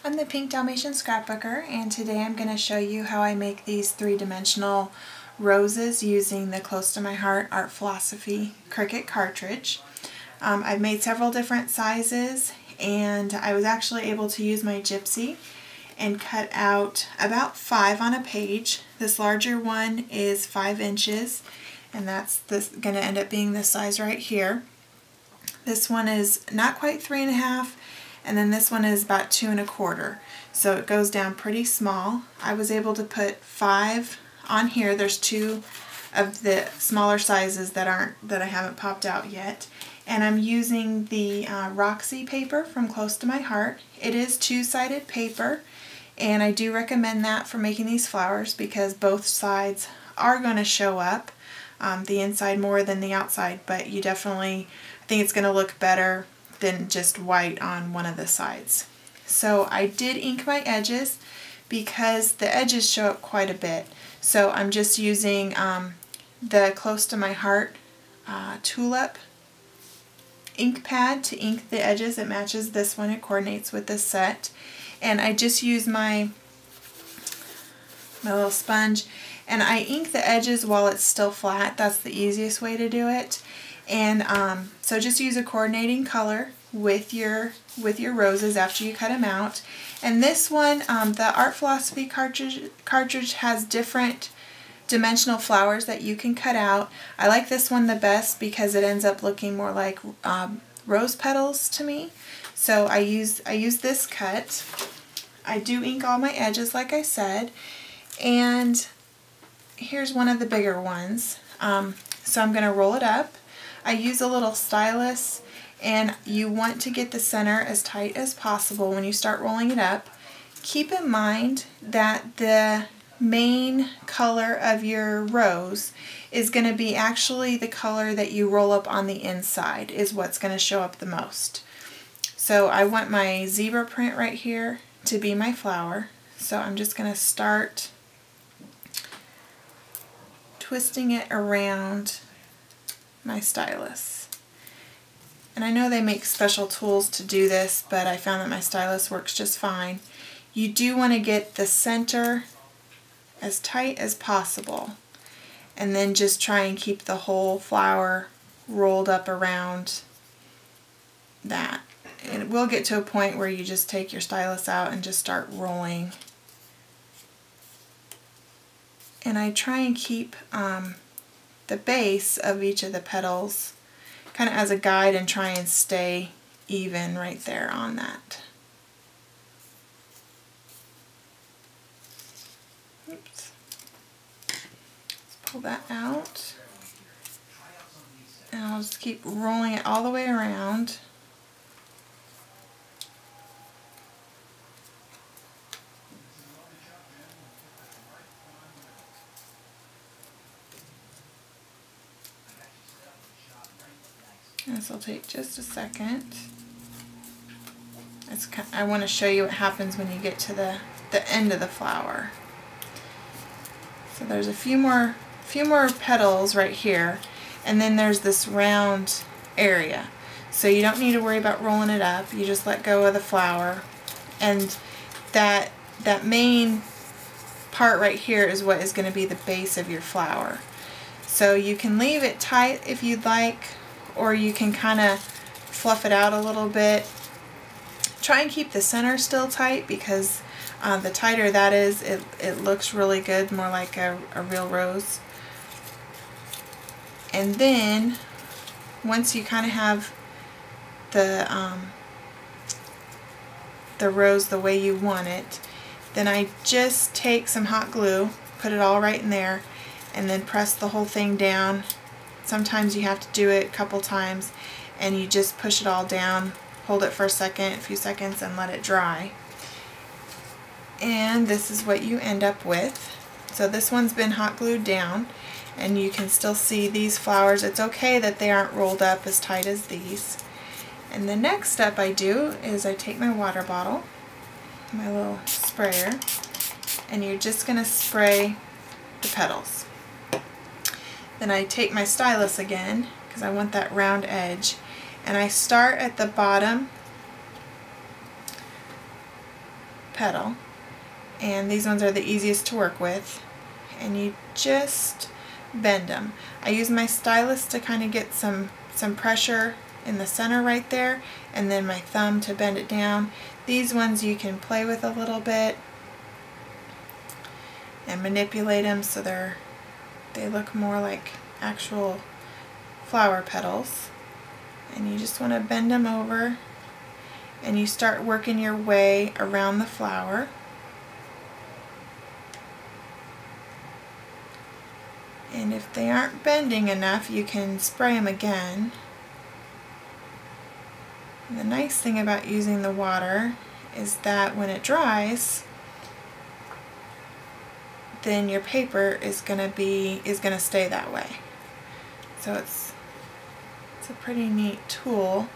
I'm the Pink Dalmatian Scrapbooker, and today I'm going to show you how I make these three-dimensional roses using the Close to My Heart Art Philosophy Cricut Cartridge. I've made several different sizes, and I was actually able to use my Gypsy and cut out about 5 on a page. This larger one is 5 inches, and that's going to end up being this size right here. This one is not quite 3.5, and then this one is about 2 1/4. So it goes down pretty small. I was able to put 5 on here. There's 2 of the smaller sizes that I haven't popped out yet. And I'm using the Roxy paper from Close to My Heart. It is 2-sided paper, and I do recommend that for making these flowers because both sides are going to show up, the inside more than the outside, but you definitely, I think it's going to look better than just white on one of the sides. So I did ink my edges because the edges show up quite a bit. So I'm just using the Close to My Heart Tulip ink pad to ink the edges. It matches this one, it coordinates with this set. And I just use my little sponge and I ink the edges while it's still flat. That's the easiest way to do it. And so just use a coordinating color with your roses after you cut them out. And this one, the Art Philosophy cartridge has different dimensional flowers that you can cut out. I like this one the best because it ends up looking more like rose petals to me. So I use this cut. I do ink all my edges like I said, and here's one of the bigger ones. So I'm going to roll it up. I use a little stylus, and you want to get the center as tight as possible when you start rolling it up. Keep in mind that the main color of your rose is going to be actually the color that you roll up on the inside is what's going to show up the most. So I want my zebra print right here to be my flower. So I'm just going to start twisting it around my stylus. And I know they make special tools to do this, but I found that my stylus works just fine. You do want to get the center as tight as possible, and then just try and keep the whole flower rolled up around that. And it will get to a point where you just take your stylus out and just start rolling. And I try and keep the base of each of the petals kind of as a guide and try and stay even right there on that. Oops. Let's pull that out. And I'll just keep rolling it all the way around. This will take just a second. I want to show you what happens when you get to the end of the flower. So there's a few more petals right here, and then there's this round area. So you don't need to worry about rolling it up. You just let go of the flower, and that main part right here is what is going to be the base of your flower. So you can leave it tight if you'd like, or you can kind of fluff it out a little bit. Try and keep the center still tight because the tighter that is, it looks really good, more like a real rose. And then once you kind of have the rose the way you want it, then I just take some hot glue, put it all right in there, and then press the whole thing down. Sometimes you have to do it a couple times, and you just push it all down, hold it for a few seconds, and let it dry. And this is what you end up with. So this one's been hot glued down, and you can still see these flowers. It's okay that they aren't rolled up as tight as these. And the next step I do is I take my water bottle, my little sprayer, and you're just going to spray the petals. Then I take my stylus again, because I want that round edge, and I start at the bottom petal, and these ones are the easiest to work with, and you just bend them. I use my stylus to kind of get some pressure in the center right there, and then my thumb to bend it down. These ones you can play with a little bit and manipulate them so they look more like actual flower petals. And you just want to bend them over, and you start working your way around the flower. And if they aren't bending enough, you can spray them again. And the nice thing about using the water is that when it dries, then your paper is gonna stay that way. So it's a pretty neat tool.